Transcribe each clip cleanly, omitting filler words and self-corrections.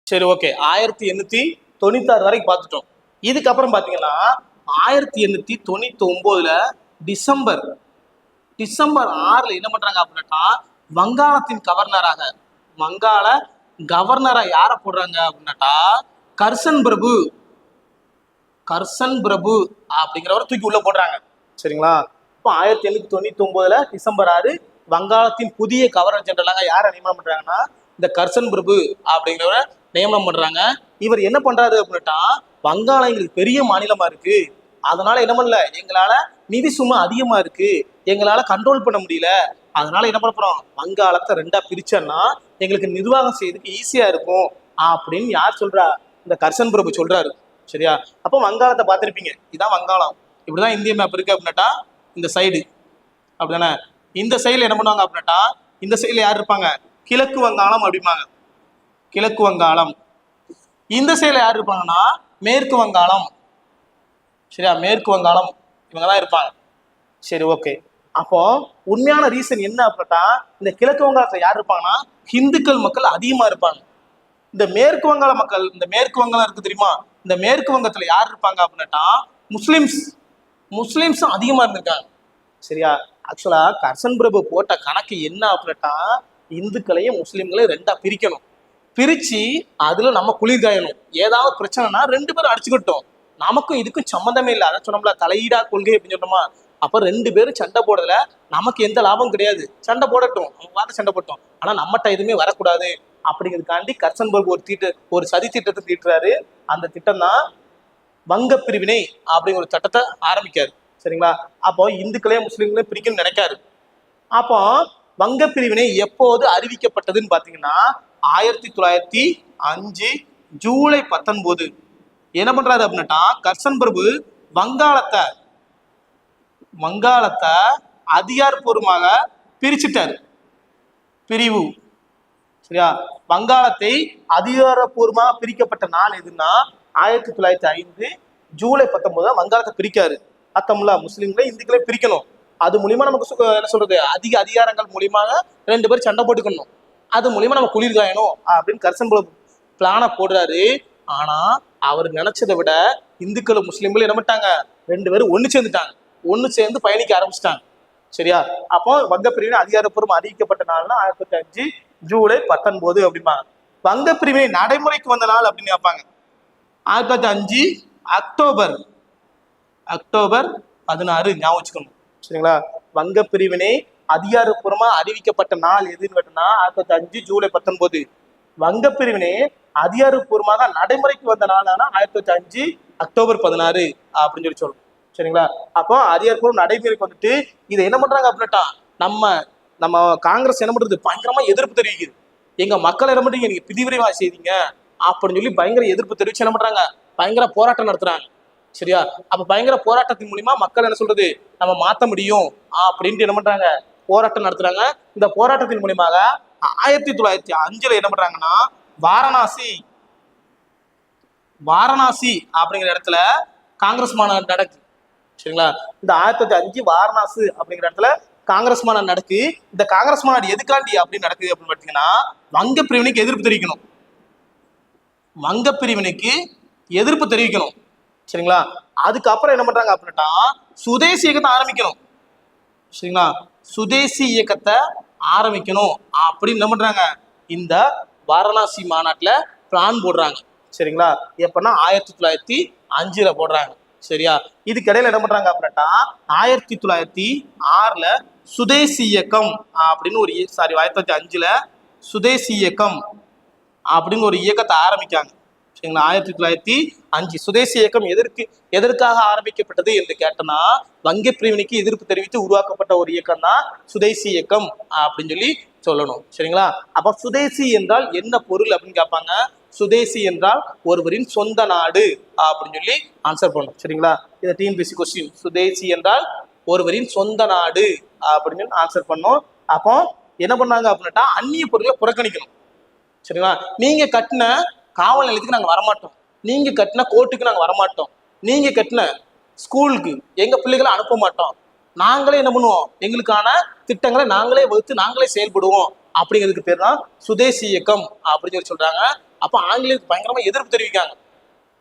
சரி, ஓகே. 1896 வரைக்கும் பார்த்துட்டோம். இதுக்கப்புறம் பார்த்தீங்கன்னா 1899 டிசம்பர் டிசம்பர் 6 என்ன பண்றாங்க அப்படின்னா வங்காளத்தின் கவர்னராக வங்காள கவர்னரா யார போடுறாங்க அப்படின்னாட்டா கர்சன் பிரபு அப்படிங்கிறவரை தூக்கி உள்ள போடுறாங்க. சரிங்களா? இப்போ 1899 டிசம்பர் 6 வங்காளத்தின் புதிய கவர்னர் ஜெனரலாக யாரை நியமனம் பண்றாங்கன்னா இந்த கர்சன் பிரபு அப்படிங்கிறவரை நியமனம் பண்றாங்க. இவர் என்ன பண்றாரு அப்படின்னுட்டா வங்காளம் எங்களுக்கு பெரிய மாநிலமா இருக்கு, அதனால என்ன பண்ணல, எங்களால நிதி சுமை அதிகமா இருக்கு, எங்களால கண்ட்ரோல் பண்ண முடியல, அதனால என்ன பண்ண போறோம், வங்காளத்தை 2ஆ பிரிச்சோன்னா எங்களுக்கு நிர்வாகம் செய்யறதுக்கு ஈஸியா இருக்கும் அப்படின்னு யார் சொல்றா, இந்த கர்சன் பிரபு சொல்றாரு. சரியா? அப்போ வங்காளத்தை பார்த்துருப்பீங்க, இதான் வங்காளம். இப்படிதான் இந்திய மேப் இருக்கு அப்படின்னாட்டா இந்த சைடு அப்படிதானே. இந்த சைடுல என்ன பண்ணுவாங்க அப்படின்னாட்டா இந்த சைடுல யார் இருப்பாங்க, கிழக்கு வங்காளம் அப்படிம்பாங்க, கிழக்கு வங்காளம். இந்த சைடுல யார் இருப்பாங்கன்னா மேற்கு வங்காளம். சரியா? மேற்கு வங்காளம் இவங்கதான் இருப்பாங்க. சரி, ஓகே. அப்போ உண்மையான ரீசன் என்ன அப்படின்னா இந்த கிழக்கு வங்காளத்துல யார் இருப்பாங்கன்னா ஹிந்துக்கள் மக்கள் அதிகமா இருப்பாங்க. இந்த மேற்கு வங்காள மக்கள், இந்த மேற்கு வங்காளம் இருக்கு தெரியுமா, இந்த மேற்கு வங்கத்துல யார் இருப்பாங்க அப்படின்னாட்டா முஸ்லிம்ஸ் அதிகமா இருந்திருக்காங்க. சரியா? ஆக்சுவலா கர்சன் பிரபு போட்ட கணக்கு என்ன அப்படின்னா இந்துக்களையும் முஸ்லிம்களையும் 2ஆ பிரிக்கணும், பிரிச்சு அதுல நம்ம குளிர்காயணும். ஏதாவது பிரச்சனைனா 2 பேரும் அடிச்சுக்கிட்டோம், நமக்கும் இதுக்கும் சம்மந்தமே இல்லை. அதான் சொன்னோம்ல தலையீடா கொள்கை அப்படின்னு சொன்னோமா. அப்ப 2 பேரும் சண்டை போடுறதுல நமக்கு எந்த லாபம் கிடையாது, சண்டை போடட்டும், அவங்க சண்டை போட்டோம், ஆனா நம்மகிட்ட எதுவுமே வரக்கூடாது அப்படிங்கிறதுக்காண்டி கர்சன் பிரபு ஒரு சதி திட்டத்தை தீட்டுறாரு. அந்த திட்டம் தான் வங்க பிரிவினை அப்படிங்கிற ஒரு சட்டத்தை ஆரம்பிக்காரு. சரிங்களா? அப்போ இந்துக்களையும் முஸ்லிம்களையும் பிரிக்கணும்னு நினைக்காரு. அப்போ வங்க பிரிவினை எப்போது அறிவிக்கப்பட்டதுன்னு பாத்தீங்கன்னா 1905 ஜூலை 19 என்ன பண்றாரு அப்படின்னா கர்சன் பிரபு வங்காளத்தை அதிகாரப்பூர்வமாக பிரிச்சுட்டாரு. பிரிவு. சரியா? வங்காளத்தை அதிகாரப்பூர்வமாக பிரிக்கப்பட்ட நாள் எதுன்னா 1905 ஜூலை 19 வங்காளத்தை பிரிக்காரு. அத்தம்ல முஸ்லிம்களை இந்துக்களை பிரிக்கணும், அது மூலியமா நமக்கு என்ன சொல்றது அதிக அதிகாரங்கள் மூலியமாக 2 பேரும் சண்டை போட்டுக்கணும், அது மூலியமா நம்ம குளிர் காயணும் அப்படின்னு கர்சன் பிரபு பிளான போடுறாரு. ஆனா அவர் நினைச்சதை விட இந்துக்களும் முஸ்லிம்களும் என்ன பண்ணிட்டாங்க, 2 பேரும் ஒண்ணு சேர்ந்து பயணிக்க ஆரம்பிச்சிட்டாங்க. சரியா? அப்போ வங்க பிரிவினை அதிகாரப்பூர்வம் அறிவிக்கப்பட்ட நாள்னா 1905 ஜூலை 19 அப்படிம்பாங்க. வங்க பிரிவினை நடைமுறைக்கு வந்த நாள் அப்படின்னு கேட்பாங்க 1905 அக்டோபர் 16 ஞாபகம் வச்சுக்கணும். சரிங்களா? வங்க பிரிவினை அதிகாரப்பூர்வமா அறிவிக்கப்பட்ட நாள் எதுன்னு கேட்டோம்னா 1905 ஜூலை 19. வங்க பிரிவினை அதிகாரப்பூர்வமாக நடைமுறைக்கு வந்த நாளானா 1905 அக்டோபர் 16 அப்படின்னு சொல்லணும். சரிங்களா? அப்போ அதிகாரப்பூர்வம் நடைமுறைக்கு வந்துட்டு இதை என்ன பண்றாங்க அப்படின்னா நம்ம காங்கிரஸ் என்ன பண்றது பயங்கரமா எதிர்ப்பு தெரிவிக்குது. எங்க மக்கள் என்ன பண்றீங்க, நீங்க பிரிவினைவாத செய்தீங்க அப்படின்னு சொல்லி பயங்கர எதிர்ப்பு தெரிவிச்சு என்ன பண்றாங்க, பயங்கர போராட்டம் நடத்துறாங்க. சரியா? அப்ப பயங்கர போராட்டத்தின் மூலியமா மக்கள் என்ன சொல்றது நம்ம மாத்த முடியும் அப்படின்ட்டு என்ன பண்றாங்க, போராட்டம் நடத்துறாங்க. இந்த போராட்டத்தின் மூலியமாக 1905 என்ன பண்றாங்கன்னா வாரணாசி அப்படிங்கிற இடத்துல காங்கிரஸ் மாநாடு நடக்குது. சரிங்களா? இந்த 1905 வாரணாசி அப்படிங்கிற இடத்துல காங்கிரஸ் மாநாடு நடக்கு. இந்த காங்கிரஸ் மாநாடு எதுக்காண்டி அப்படி நடக்குது அப்படின்னு பார்த்தீங்கன்னா வங்க பிரிவினைக்கு எதிர்ப்பு தெரிவிக்கணும். சரிங்களா? அதுக்கப்புறம் என்ன பண்றாங்க அப்படின்னா சுதேசி இயக்கத்தை ஆரம்பிக்கணும். சரிங்களா? சுதேசி இயக்கத்தை ஆரம்பிக்கணும் அப்படின்னு என்ன பண்றாங்க, இந்த வாரணாசி மாநாட்டுல பிளான் போடுறாங்க. சரிங்களா? எப்பன்னா 1905 போடுறாங்க. சரியா? இதுக்கு இடையில என்ன பண்றாங்க அப்படின்னா 1906 சுதேசி இயக்கம் அப்படின்னு 1905 சுதேசி இயக்கம் அப்படின்னு ஒரு இயக்கத்தை ஆரம்பிக்காங்க. சரிங்களா? 1905 சுதேசி இயக்கம் எதற்காக ஆரம்பிக்கப்பட்டது என்று கேட்டனா வங்க பிரிவினைக்கு எதிர்ப்பு தெரிவித்து உருவாக்கப்பட்ட ஒரு இயக்கம் தான் சுதேசி இயக்கம் அப்படின்னு சொல்லணும். சரிங்களா? அப்ப சுதேசி என்றால் என்ன பொருள் அப்படின்னு கேட்பாங்க. சுதேசி என்றால் ஒருவரின் சொந்த நாடு அப்படின்னு ஆன்சர் பண்ணும். சரிங்களா? இதை டிஎன்பிஎஸ்சி கொஸ்டின். சுதேசி என்றால் ஒருவரின் சொந்த நாடு அப்படின்னு ஆன்சர் பண்ணும். அப்போ என்ன பண்ணாங்க அப்படின்னா அந்நிய பொருட்களை புறக்கணிக்கணும். சரிங்களா? நீங்க கட்டின காவல் நிலையத்துக்கு நாங்க வரமாட்டோம், நீங்க கட்டின கோர்ட்டுக்கு நாங்க வரமாட்டோம், நீங்க கட்டின ஸ்கூலுக்கு எங்க பிள்ளைகளை அனுப்ப மாட்டோம், நாங்களே என்ன பண்ணுவோம், எங்களுக்கான திட்டங்களை நாங்களே வகுத்து நாங்களே செயல்படுவோம் அப்படிங்கிறதுக்கு பேர் தான் சுதேசி இயக்கம் அப்படின்னு சொல்றாங்க. அப்ப ஆங்கிலேயருக்கு பயங்கரமா எதிர்ப்பு தெரிவிக்காங்க.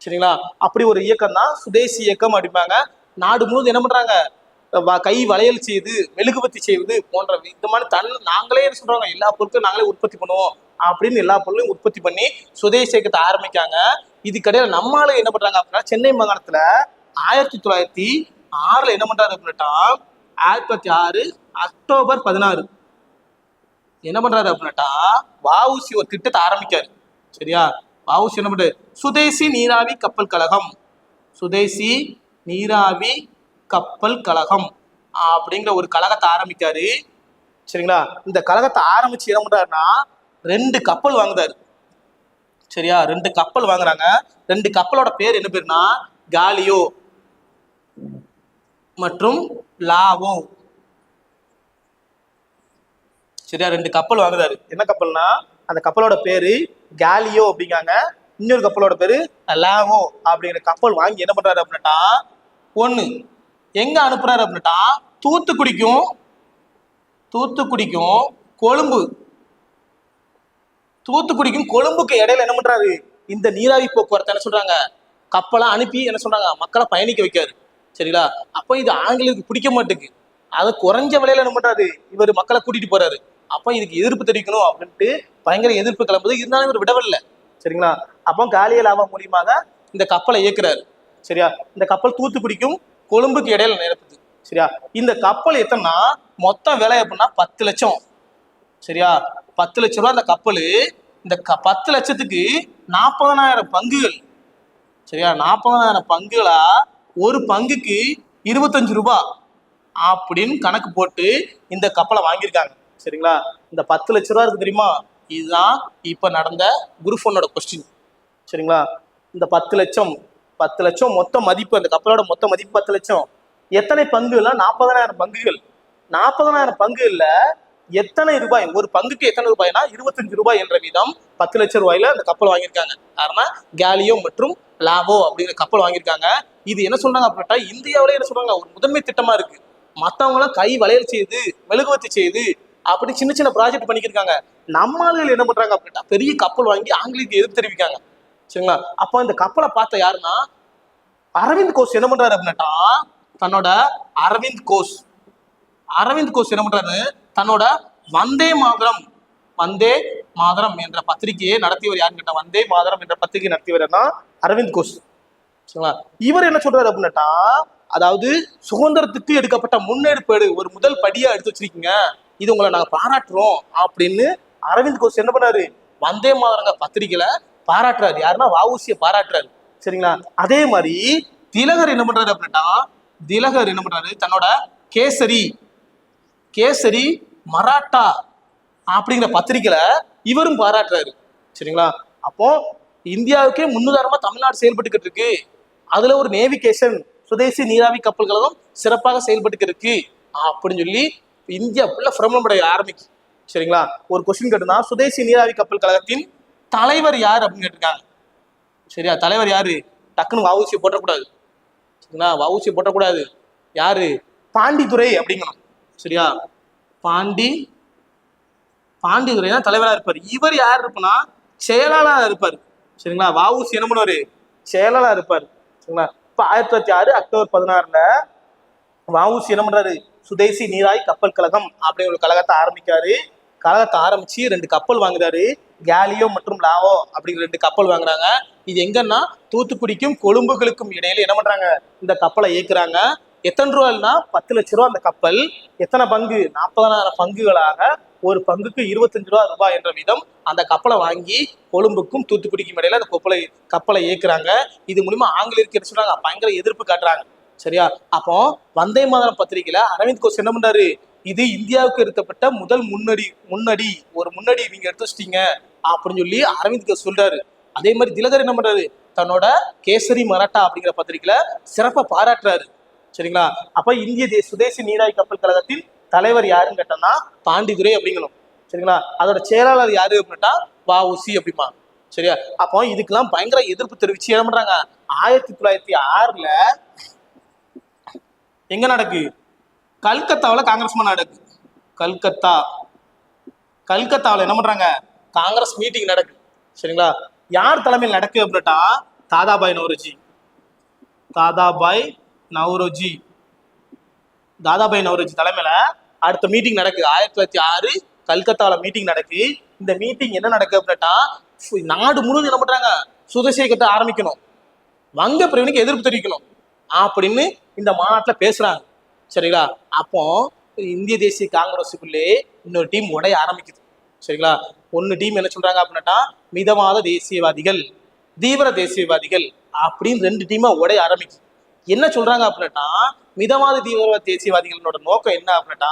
சரிங்களா? அப்படி ஒரு இயக்கம் தான் சுதேசி இயக்கம் அப்படிம்பாங்க. நாடு முழுவதும் என்ன பண்றாங்க, கை வளையல் செய்து மெழுகுவர்த்தி செய்வது போன்ற இந்த மாதிரி நாங்களே என்ன சொல்றாங்க, எல்லா பொருட்களும் நாங்களே உற்பத்தி பண்ணுவோம் அப்படின்னு எல்லா பொருளையும் உற்பத்தி பண்ணி சுதேசி இயக்கத்தை ஆரம்பிக்காங்க. இதுக்கடையில நம்மால என்ன பண்றாங்க அப்படின்னா, சென்னை மாகாணத்துல 1906 என்ன பண்றாரு அப்படின்னா, 1906 அக்டோபர் 16 என்ன பண்றாரு அப்படின்னா, வஉசி ஒரு திட்டத்தை ஆரம்பிக்காரு. சரியா? வஉசி என்ன பண்றாரு, சுதேசி நீராவி கப்பல் கழகம், சுதேசி நீராவி கப்பல் கழகம் அப்படிங்கிற ஒரு கழகத்தை ஆரம்பிக்காரு. சரிங்களா? இந்த கழகத்தை ஆரம்பிச்சு என்ன பண்றாருன்னா, 2 கப்பல் வாங்குறாரு. சரியா? 2 கப்பல் வாங்குறாங்க. 2 கப்பலோட பேர் என்ன பேருனா, காலியோ மற்றும் லாவோ. சரியா? 2 கப்பல் வாங்குறாரு. என்ன கப்பல்னா, அந்த கப்பலோட பேரு காலியோ அப்படிங்காங்க. இன்னொரு கப்பலோட பேரு லாவோ அப்படிங்கிற கப்பல் வாங்கி என்ன பண்றாரு அப்படின்னா, ஒண்ணு எங்க அனுப்புறாரு அப்படின்னா, தூத்துக்குடிக்கும் கொழும்பு, தூத்துக்குடிக்கும் கொழும்புக்கு இடையில என்ன பண்றாரு, இந்த நீராவி போக்குவரத்து என்ன சொல்றாங்க, கப்பலை அனுப்பி என்ன சொல்றாங்க, மக்களை பயணிக்க வைக்காரு. சரிங்களா? அப்போ இது ஆங்கிலேயருக்கு பிடிக்க மாட்டேங்குது. அதை குறைஞ்ச விலையில என்ன பண்றாரு, இவர் மக்களை கூட்டிட்டு போறாரு. அப்போ இதுக்கு எதிர்ப்பு தெரிவிக்கணும் அப்படின்ட்டு பயங்கர எதிர்ப்பு கிளம்புது. இருந்தாலும் இவர் விடவில்லை. சரிங்களா? அப்போ காலிய லாபம் மூலியமாக இந்த கப்பலை இயக்குறாரு. சரியா? இந்த கப்பல் தூத்துக்குடிக்கும் கொழும்புக்கு இடையில நிரப்புது. சரியா? இந்த கப்பல் எத்தனைனா மொத்த விலை அப்படின்னா 10 லட்சம். சரியா? 10 லட்சம் ரூபாய் அந்த கப்பல். இந்த 10 லட்சத்துக்கு 40,000 பங்குகள். சரியா? 40,000 பங்குகளா ஒரு பங்குக்கு 25 ரூபாய் அப்படின்னு கணக்கு போட்டு இந்த கப்பலை வாங்கியிருக்காங்க. சரிங்களா? இந்த 10 லட்ச ரூபா இருக்கு தெரியுமா, இதுதான் இப்ப நடந்த குரூப் 1 கொஸ்டின். சரிங்களா? இந்த 10 லட்சம் மொத்த மதிப்பு, அந்த கப்பலோட மொத்த மதிப்பு 10 லட்சம். எத்தனை பங்குல, 40,000 பங்குகள். 40,000 பங்குகள்ல எத்தனை ரூபாய், ஒரு பங்குக்கு எத்தனை ரூபாய்னா 25 ரூபாய் என்ற வீதம் 10 லட்சம் ரூபாயில அந்த கப்பல் வாங்கியிருக்காங்க. காரணம் காலியோ மற்றும் லாவோ அப்படிங்கிற கப்பல் வாங்கியிருக்காங்க. இது என்ன சொல்றாங்க அப்படின்னா, இந்தியாவில என்ன சொல்றாங்க, ஒரு முதன்மை திட்டமா இருக்கு. மற்றவங்களும் கை வளையல் செய்து மெழுகுவர்த்தி செய்து அப்படி சின்ன சின்ன ப்ராஜெக்ட் பண்ணிக்கிருக்காங்க. நம்ம ஆளுகள் என்ன பண்றாங்க அப்படின்னா, பெரிய கப்பல் வாங்கி ஆங்கிலேயருக்கு எதிர்ப்பு தெரிவிக்காங்க. சரிங்களா? அப்போ இந்த கப்பலை பார்த்த யாருன்னா, அரவிந்த் கோஷ் என்ன பண்றாரு அப்படின்னா, தன்னோட அரவிந்த் கோஷ் என்ன பண்றாரு, தன்னோட வந்தே மாதரம் என்ற பத்திரிகையை நடத்தியவர் யாருன்னு கேட்டா, வந்தே மாதரம் என்ற பத்திரிகை நடத்தியவர் அரவிந்த் கோஷ். சரிங்களா? இவர் என்ன சொல்றாரு அப்படின்னா, அதாவது சுதந்திரத்துக்கு எடுக்கப்பட்ட முன்னெடுப்பு ஒரு முதல் படியா எடுத்து வச்சிருக்கீங்க, இது உங்களை நாங்க பாராட்டுறோம் அப்படின்னு அரவிந்த் கோஷ் என்ன பண்ணாரு, வந்தே மாதரங்க பத்திரிகையில பாராட்டுறாரு. யாருன்னா வஉசியை பாராட்டுறாரு. சரிங்களா? அதே மாதிரி திலகர் என்ன பண்றாரு அப்படின்னா, தன்னோட கேசரி மராட்டா அப்படிங்கிற பத்திரிகையில இவரும் பாராட்டுறாரு. சரிங்களா? அப்போ இந்தியாவுக்கே முன்னுதாரணமா தமிழ்நாடு செயல்பட்டுக்கிட்டு இருக்கு. அதுல ஒரு நேவிகேஷன் சுதேசி நீராவி கப்பல் கழகம் சிறப்பாக செயல்பட்டு இருக்கு அப்படின்னு சொல்லி இந்தியா ஃபுல்லா பிரபலமடைய ஆரம்பிக்கு. சரிங்களா? ஒரு கொஸ்டின் கேட்டுனா, சுதேசி நீராவி கப்பல் கழகத்தின் தலைவர் யார் அப்படின்னு கேட்டிருக்காங்க. சரியா? தலைவர் யாரு, டக்குன்னு வஉசியை போட்டக்கூடாது. சரிங்களா? வஉசியை போட்டக்கூடாது. யாரு, பாண்டித்துரை அப்படிங்கணும். சரியா? பாண்டித்துரை தான் தலைவரா இருப்பாரு. இவர் யார் இருப்புனா, செயலாளராக இருப்பாரு. சரிங்களா? வஉசி என்ன பண்ணுவாரு, செயலாளர் இருப்பாரு. சரிங்களா? இப்ப 1906 அக்டோபர் 16 வஉசி என்ன பண்றாரு, சுதேசி நீராவி கப்பல் கழகம் அப்படிங்கிற ஒரு கழகத்தை ஆரம்பிக்காரு. கழகத்தை ஆரம்பிச்சு 2 கப்பல் வாங்குறாரு. காலியோ மற்றும் லாவோ அப்படிங்கிற 2 கப்பல் வாங்குறாங்க. இது எங்கன்னா தூத்துக்குடிக்கும் கொழும்புகளுக்கும் இடையில என்ன பண்றாங்க, இந்த கப்பலை இயக்குறாங்க. எத்தனை ரூபாய்னா 10 லட்ச ரூபா அந்த கப்பல். எத்தனை பங்கு, 40,000 பங்குகளாக ஒரு பங்குக்கு 25 ரூபாய் என்ற வீதம் அந்த கப்பலை வாங்கி கொழும்புக்கும் தூத்துக்குடிக்கும் இடையில அந்த கப்பலை இயக்குறாங்க. இது மூலியமா ஆங்கிலேயருக்கு என்ன சொல்றாங்க, பயங்கர எதிர்ப்பு காட்டுறாங்க. சரியா? அப்போ வந்தே மாதரம் பத்திரிகையில அரவிந்த் கோஷ் என்ன பண்றாரு, இது இந்தியாவுக்கு எடுக்கப்பட்ட முதல் முன்னடி ஒரு முன்னடி நீங்க எடுத்து வச்சிட்டீங்க அப்படின்னு சொல்லி அரவிந்த் கோஷ் சொல்றாரு. அதே மாதிரி திலகர் என்ன பண்றாரு, தன்னோட கேசரி மராட்டா அப்படிங்கிற பத்திரிகையில சிறப்பா பாராட்டுறாரு. சரிங்களா? அப்ப இந்திய சுதேசி நீராவி கப்பல் கழகத்தின் தலைவர் யாருன்னு கேட்டோம்னா பாண்டித்துரை அப்படிங்கணும். சரிங்களா? அதோட செயலாளர் யாரு அப்படின்னா வஉசி அப்படிமா. சரியா? அப்போ இதுக்கெல்லாம் பயங்கர எதிர்ப்பு தெரிவிச்சு என்ன பண்றாங்க, 1906 எங்க நடக்கு, கல்கத்தாவில் காங்கிரஸ் நடக்கு. கல்கத்தாவில் என்ன பண்றாங்க, காங்கிரஸ் மீட்டிங் நடக்கு. சரிங்களா? யார் தலைமையில் நடக்கு அப்படின்னா தாதாபாய் நௌரோஜி. தாதாபாய் நௌரோஜி தாதாபாய் நௌரோஜி தலைமையில அடுத்த மீட்டிங் நடக்குது. 1906 கல்கத்தால மீட்டிங் நடக்கு. இந்த மீட்டிங் என்ன நடக்கு அப்படின்னா நாடு முழுவதும் என்ன பண்றாங்க, சுதேச இயக்கத்தை ஆரம்பிக்கணும், வங்க பிரிவினைக்கு எதிர்ப்பு தெரிவிக்கணும் அப்படின்னு இந்த மாநாட்டுல பேசுறாங்க. சரிங்களா? அப்போ இந்திய தேசிய காங்கிரஸுக்குள்ளே இன்னொரு டீம் உடைய ஆரம்பிக்குது. சரிங்களா? ஒன்னு டீம் என்ன சொல்றாங்க அப்படின்னா மிதவாத தேசியவாதிகள், தீவிர தேசியவாதிகள் அப்படின்னு 2 டீமா உடைய ஆரம்பிக்குது. என்ன சொல்றாங்க அப்படின்னா மிதவாத தீவிரவாத தேசியவாதிகளோட நோக்கம் என்ன அப்படின்னா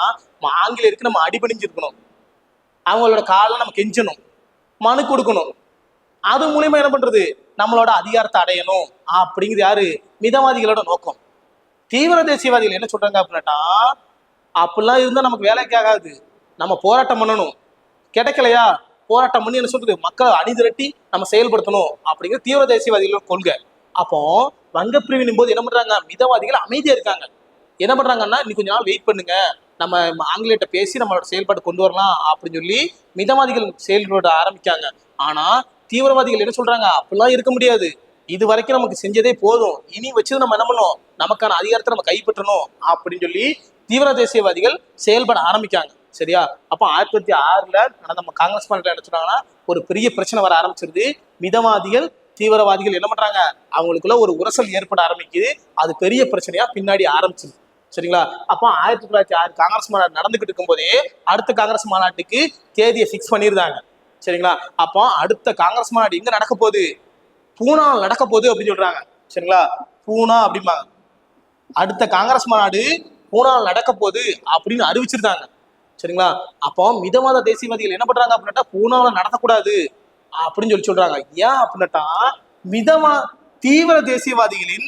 ஆங்கிலேயருக்கு நம்ம அடிபணிஞ்சிருக்கணும், அவங்களோட காலை நம்ம கெஞ்சணும், மனு கொடுக்கணும், அது மூலியமா என்ன பண்றது நம்மளோட அதிகாரத்தை அடையணும் அப்படிங்கிறது யாரு, மிதவாதிகளோட நோக்கம். தீவிர தேசியவாதிகள் என்ன சொல்றாங்க அப்படின்னா அப்படிலாம் இருந்தா நமக்கு வேலைக்கு ஆகாது, நம்ம போராட்டம் பண்ணணும், கிடைக்கலையா போராட்டம் பண்ணி என்ன சொல்றது மக்களை அணிதிரட்டி நம்ம செயல்படுத்தணும் அப்படிங்கிற தீவிர தேசியவாதிகளோட கொள்கை. அப்போ வங்க பிரிவின் போது என்ன பண்றாங்க, மிதவாதிகள் அமைதியா இருக்காங்க. என்ன பண்றாங்கன்னா இன்னும் கொஞ்ச நாள் வெயிட் பண்ணுங்க, நம்ம ஆங்கிலேயர்கிட்ட பேசி நம்மளோட செயல்பாடு கொண்டு வரலாம் அப்படின்னு சொல்லி மிதவாதிகள் செயல்பட ஆரம்பிக்காங்க. ஆனா தீவிரவாதிகள் என்ன சொல்றாங்க, அப்படிலாம் இருக்க முடியாது, இது வரைக்கும் நமக்கு செஞ்சதே போதும், இனி வச்சு நம்ம என்ன பண்ணணும், நமக்கான அதிகாரத்தை நம்ம கைப்பற்றணும் அப்படின்னு சொல்லி தீவிர தேசியவாதிகள் செயல்பட ஆரம்பிக்காங்க. சரியா? அப்போ 1906 நடந்த நம்ம காங்கிரஸ் மாநாட்டில் என்ன சொல்றாங்கன்னா ஒரு பெரிய பிரச்சனை வர ஆரம்பிச்சிருது. மிதவாதிகள் தீவிரவாதிகள் என்ன பண்றாங்க, அவங்களுக்குள்ள ஒரு உரசல் ஏற்பட ஆரம்பிக்குது. அது பெரிய பிரச்சனையா பின்னாடி ஆரம்பிச்சிருது. சரிங்களா? அப்போ 1906 காங்கிரஸ் மாநாடு நடந்துகிட்டு இருக்கும் போதே அடுத்த காங்கிரஸ் மாநாட்டுக்கு தேதியை பிக்ஸ் பண்ணிருந்தாங்க. சரிங்களா? அப்போ அடுத்த காங்கிரஸ் மாநாடு எங்க நடக்க போகுது, பூனா நடக்க போகுது அப்படின்னு சொல்றாங்க. சரிங்களா? பூனா அப்படிம்பாங்க. அடுத்த காங்கிரஸ் மாநாடு பூனாவில் நடக்க போகுது அப்படின்னு அறிவிச்சிருந்தாங்க. சரிங்களா? அப்போ மிதவாத தேசியவாதிகள் என்ன பண்றாங்க அப்படின்னா பூனாவில் நடத்தக்கூடாது அப்படின்னு சொல்றாங்க. ஏன் அப்படின்னா தீவிர தேசியவாதிகளின்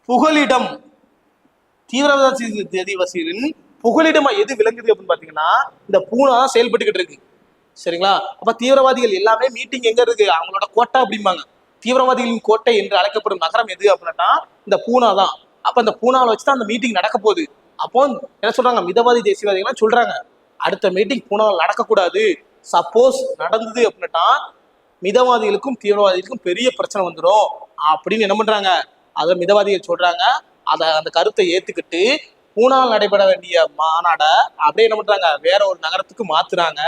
புகலிடம், தீவிரவாதிகளின் புகலிடமா எது விளங்குது அப்படின்னு பாத்தீங்கன்னா இந்த பூனா செயல்பட்டுக்கிட்டு இருக்கு. சரிங்களா? அப்ப தீவிரவாதிகள் எல்லாமே மீட்டிங் எங்க இருக்கு, அவங்களோட கோட்டை அப்படிம்பாங்க. தீவிரவாதிகளின் கோட்டை என்று அழைக்கப்படும் நகரம் எது அப்படின்னா இந்த பூனா தான். அப்ப இந்த பூனாவில் வச்சுதான் அந்த மீட்டிங் நடக்க போகுது. அப்போ என்ன சொல்றாங்க, மிதவாதி தேசியவாதிகள் சொல்றாங்க அடுத்த மீட்டிங் பூனாவில் நடக்கக்கூடாது, சப்போஸ் நடந்தது அப்படின்னா மிதவாதிகளுக்கும் தீவிரவாதிகளுக்கும் பெரிய பிரச்சனை வந்துடும் அப்படின்னு என்ன பண்றாங்க, அதை மிதவாதிகள் சொல்றாங்க. அந்த கருத்தை ஏத்துக்கிட்டு பூனாவில் நடைபெற வேண்டிய மாநாடை அப்படியே என்ன பண்றாங்க வேற ஒரு நகரத்துக்கு மாத்துறாங்க.